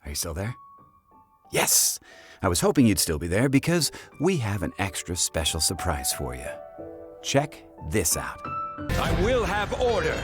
Are you still there? Yes! I was hoping you'd still be there because we have an extra special surprise for you. Check this out. I will have order!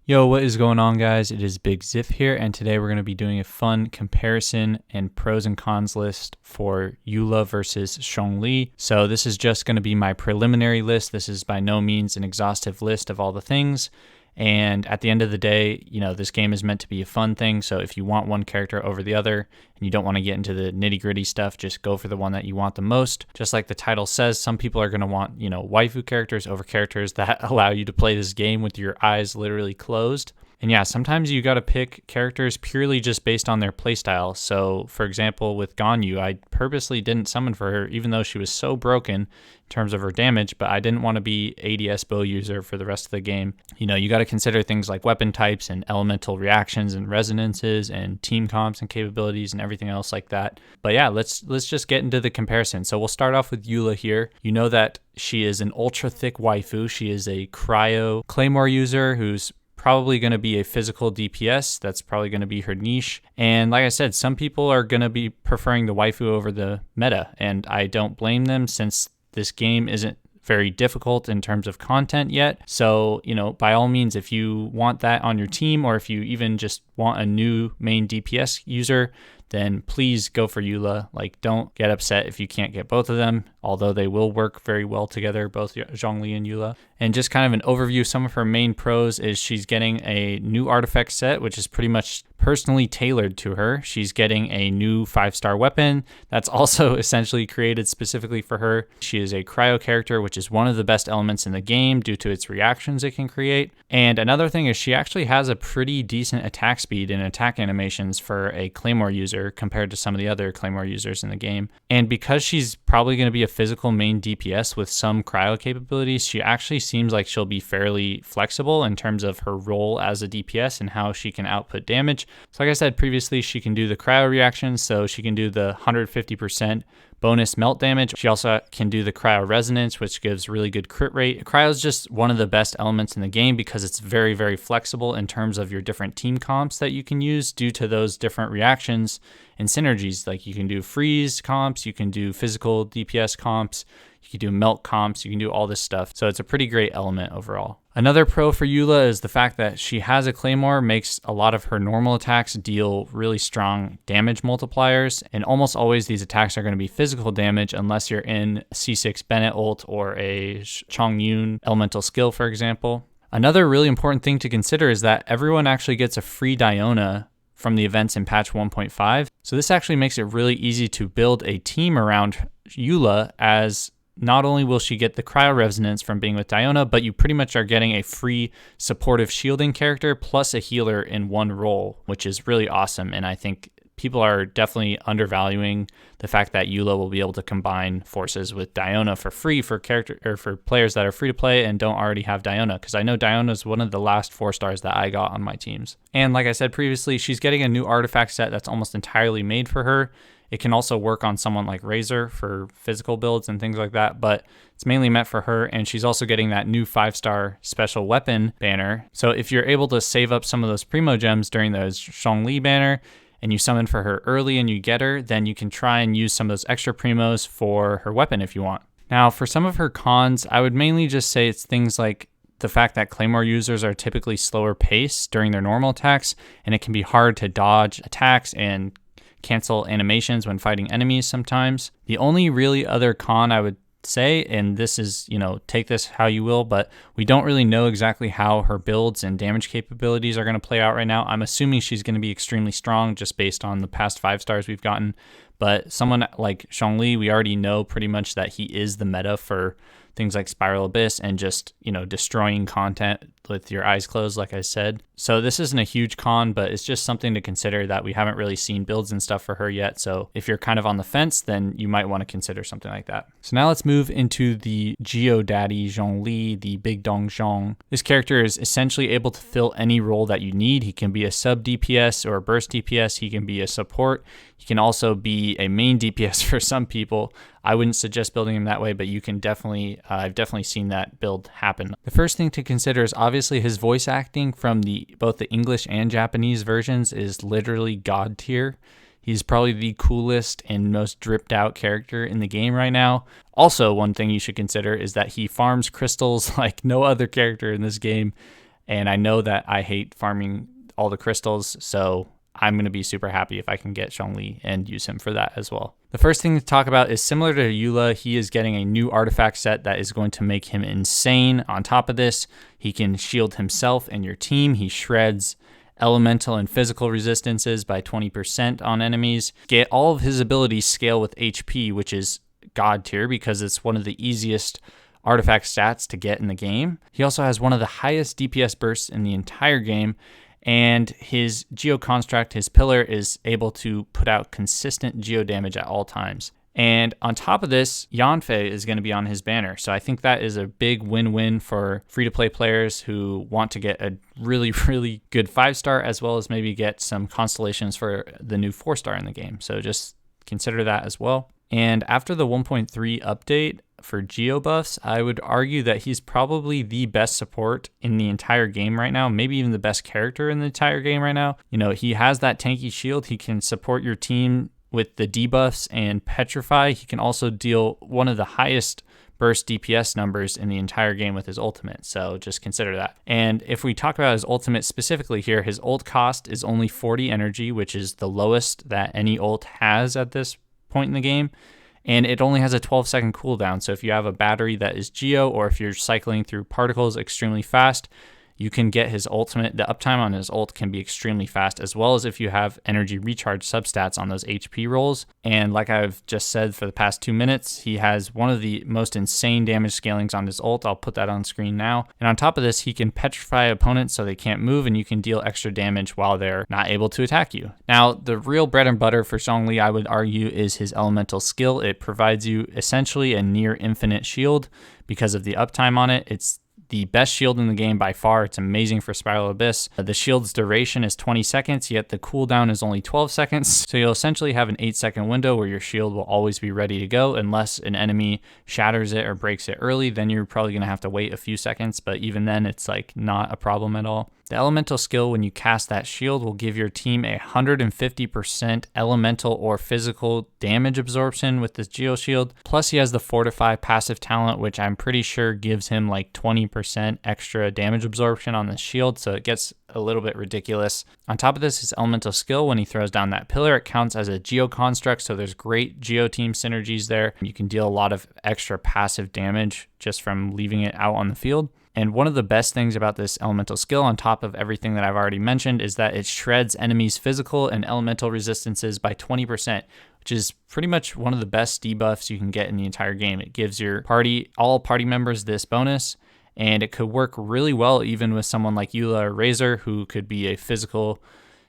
Yo, what is going on, guys? It is Big Ziff here, and today we're going to be doing a fun comparison and pros and cons list for Eula versus Zhongli. So this is just going to be my preliminary list. This is by no means an exhaustive list of all the things. And at the end of the day, you know, this game is meant to be a fun thing. So if you want one character over the other and you don't want to get into the nitty gritty stuff, just go for the one that you want the most. Just like the title says, some people are going to want, you know, waifu characters over characters that allow you to play this game with your eyes literally closed. And yeah, sometimes you got to pick characters purely just based on their playstyle. So for example, with Ganyu, I purposely didn't summon for her, even though she was so broken in terms of her damage, but I didn't want to be ADS bow user for the rest of the game. You know, you got to consider things like weapon types and elemental reactions and resonances and team comps and capabilities and everything else like that. But yeah, let's just get into the comparison. So we'll start off with Eula here. You know that she is an ultra thick waifu. She is a cryo claymore user who's probably going to be a physical DPS. That's probably going to be her niche. And like I said, some people are going to be preferring the waifu over the meta, and I don't blame them since this game isn't very difficult in terms of content yet. So, you know, by all means, if you want that on your team, or if you even just want a new main DPS user, then please go for Eula. Like, don't get upset if you can't get both of them, although they will work very well together, both Zhongli and Eula. And just kind of an overview, some of her main pros is she's getting a new artifact set, which is pretty much personally tailored to her. She's getting a new 5-star weapon that's also essentially created specifically for her. She is a cryo character, which is one of the best elements in the game due to its reactions it can create. And another thing is she actually has a pretty decent attack speed and attack animations for a claymore user compared to some of the other claymore users in the game. And because she's probably going to be a physical main DPS with some cryo capabilities, she actually seems like she'll be fairly flexible in terms of her role as a DPS and how she can output damage. So like I said previously, she can do the cryo reactions, so she can do the 150% bonus melt damage. She also can do the cryo resonance, which gives really good crit rate. Cryo is just one of the best elements in the game because it's very, very flexible in terms of your different team comps that you can use due to those different reactions and synergies. Like you can do freeze comps, you can do physical DPS comps, you can do melt comps, you can do all this stuff. So it's a pretty great element overall. Another pro for Eula is the fact that she has a claymore, makes a lot of her normal attacks deal really strong damage multipliers, and almost always these attacks are going to be physical damage unless you're in C6 Bennett ult or a Chongyun elemental skill, for example. Another really important thing to consider is that everyone actually gets a free Diona from the events in patch 1.5. So this actually makes it really easy to build a team around Eula, as not only will she get the cryo resonance from being with Diona, but you pretty much are getting a free supportive shielding character plus a healer in one role, which is really awesome. And I think people are definitely undervaluing the fact that Eula will be able to combine forces with Diona for free for players that are free to play and don't already have Diona, because I know Diona is one of the last 4-stars that I got on my teams. And like I said previously, she's getting a new artifact set that's almost entirely made for her. It can also work on someone like Razor for physical builds and things like that, but it's mainly meant for her. And she's also getting that new 5-star special weapon banner. So if you're able to save up some of those primo gems during the Zhongli banner and you summon for her early and you get her, then you can try and use some of those extra primos for her weapon if you want. Now, for some of her cons, I would mainly just say it's things like the fact that claymore users are typically slower paced during their normal attacks, and it can be hard to dodge attacks and cancel animations when fighting enemies sometimes. The only really other con I would say, and this is, you know, take this how you will, but we don't really know exactly how her builds and damage capabilities are going to play out right now. I'm assuming she's going to be extremely strong just based on the past 5-stars we've gotten. But someone like Zhongli, we already know pretty much that he is the meta for things like Spiral Abyss and just, destroying content with your eyes closed, like I said. So this isn't a huge con, but it's just something to consider that we haven't really seen builds and stuff for her yet. So if you're kind of on the fence, then you might want to consider something like that. So now let's move into the Geo Daddy Zhongli, the Big Dong Zhong. This character is essentially able to fill any role that you need. He can be a sub DPS or a burst DPS. He can be a support. He can also be a main DPS for some people. I wouldn't suggest building him that way, but you can definitely, I've definitely seen that build happen. The first thing to consider is obviously his voice acting from both the English and Japanese versions is literally god tier. He's probably the coolest and most dripped out character in the game right now. Also, one thing you should consider is that he farms crystals like no other character in this game. And I know that I hate farming all the crystals, so I'm going to be super happy if I can get Zhongli and use him for that as well. The first thing to talk about is similar to Eula, he is getting a new artifact set that is going to make him insane. On top of this, he can shield himself and your team. He shreds elemental and physical resistances by 20% on enemies. All of his abilities scale with HP, which is god tier because it's one of the easiest artifact stats to get in the game. He also has one of the highest DPS bursts in the entire game. And his Geo Construct, his pillar, is able to put out consistent Geo damage at all times. And on top of this, Yanfei is going to be on his banner. So I think that is a big win-win for free-to-play players who want to get a really, really good 5-star, as well as maybe get some constellations for the new 4-star in the game. So just consider that as well. And after the 1.3 update for Geo buffs, I would argue that he's probably the best support in the entire game right now, maybe even the best character in the entire game right now. He has that tanky shield. He can support your team with the debuffs and Petrify. He can also deal one of the highest burst DPS numbers in the entire game with his ultimate, so just consider that. And if we talk about his ultimate specifically here, his ult cost is only 40 energy, which is the lowest that any ult has at this point in the game. And it only has a 12-second cooldown. So if you have a battery that is Geo, or if you're cycling through particles extremely fast, you can get his ultimate. The uptime on his ult can be extremely fast, as well as if you have energy recharge substats on those HP rolls. And like I've just said for the past 2 minutes, he has one of the most insane damage scalings on his ult. I'll put that on screen now. And on top of this, he can petrify opponents so they can't move, and you can deal extra damage while they're not able to attack you. Now, the real bread and butter for Zhongli, I would argue, is his elemental skill. It provides you essentially a near infinite shield because of the uptime on it. It's the best shield in the game by far. It's amazing for Spiral Abyss. The shield's duration is 20 seconds, yet the cooldown is only 12 seconds. So you'll essentially have an 8-second window where your shield will always be ready to go unless an enemy shatters it or breaks it early. Then you're probably going to have to wait a few seconds, but even then it's like not a problem at all. The elemental skill when you cast that shield will give your team 150% elemental or physical damage absorption with this Geo Shield. Plus he has the Fortify passive talent, which I'm pretty sure gives him like 20% extra damage absorption on the shield, so it gets a little bit ridiculous. On top of this, his elemental skill, when he throws down that pillar, it counts as a Geo Construct, so there's great Geo team synergies there. You can deal a lot of extra passive damage just from leaving it out on the field. And one of the best things about this elemental skill, on top of everything that I've already mentioned, is that it shreds enemies' physical and elemental resistances by 20%, which is pretty much one of the best debuffs you can get in the entire game. It gives your party, all party members, this bonus, and it could work really well even with someone like Eula or Razor, who could be a physical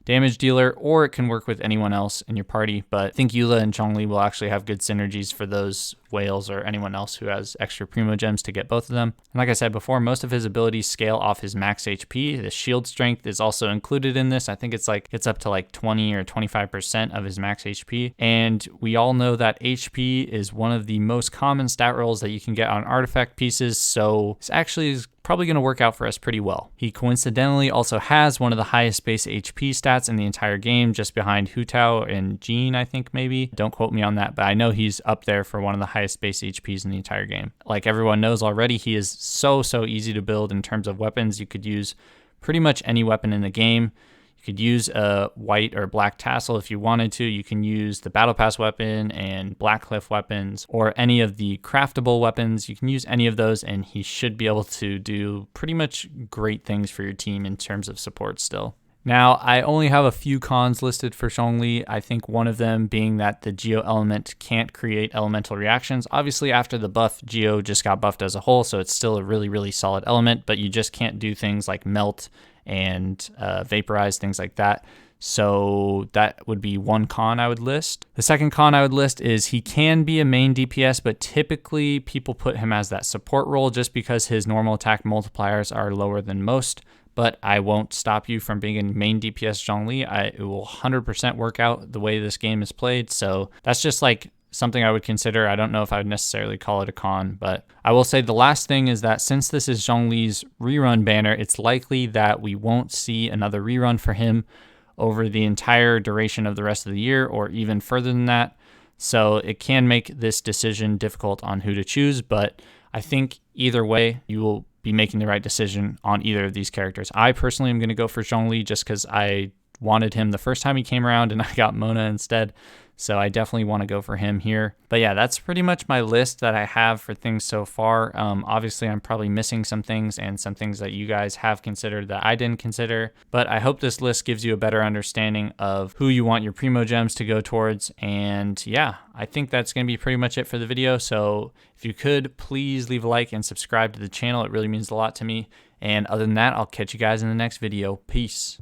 damage dealer, or it can work with anyone else in your party. But I think Eula and Zhongli will actually have good synergies for those whales or anyone else who has extra primo gems to get both of them. And like I said before, most of his abilities scale off his max HP. The shield strength is also included in this. I think it's up to like 20 or 25% of his max HP. And we all know that HP is one of the most common stat rolls that you can get on artifact pieces, so this actually is probably going to work out for us pretty well. He coincidentally also has one of the highest base HP stats in the entire game, just behind Hu Tao and Jean, I think maybe. Don't quote me on that, but I know he's up there for one of the highest base HPs in the entire game. Like everyone knows already, he is so easy to build in terms of weapons. You could use pretty much any weapon in the game. You could use a white or black tassel if you wanted to. You can use the battle pass weapon and black cliff weapons, or any of the craftable weapons. You can use any of those, and he should be able to do pretty much great things for your team in terms of support still. Now, I only have a few cons listed for Zhongli. I think one of them being that the Geo element can't create elemental reactions. Obviously, after the buff, Geo just got buffed as a whole, so it's still a really, really solid element, but you just can't do things like melt and vaporize, things like that. So that would be one con I would list. The second con I would list is he can be a main DPS, but typically people put him as that support role just because his normal attack multipliers are lower than most. But I won't stop you from being a main DPS Zhongli. It will 100% work out the way this game is played. So that's just like something I would consider. I don't know if I would necessarily call it a con, but I will say the last thing is that since this is Zhongli's rerun banner, it's likely that we won't see another rerun for him over the entire duration of the rest of the year or even further than that. So it can make this decision difficult on who to choose, but I think either way, you will be making the right decision on either of these characters. I personally am going to go for Zhongli just because I wanted him the first time he came around and I got Mona instead. So I definitely want to go for him here. But yeah, that's pretty much my list that I have for things so far. Obviously, I'm probably missing some things and some things that you guys have considered that I didn't consider. But I hope this list gives you a better understanding of who you want your Primo Gems to go towards. And yeah, I think that's going to be pretty much it for the video. So if you could, please leave a like and subscribe to the channel. It really means a lot to me. And other than that, I'll catch you guys in the next video. Peace.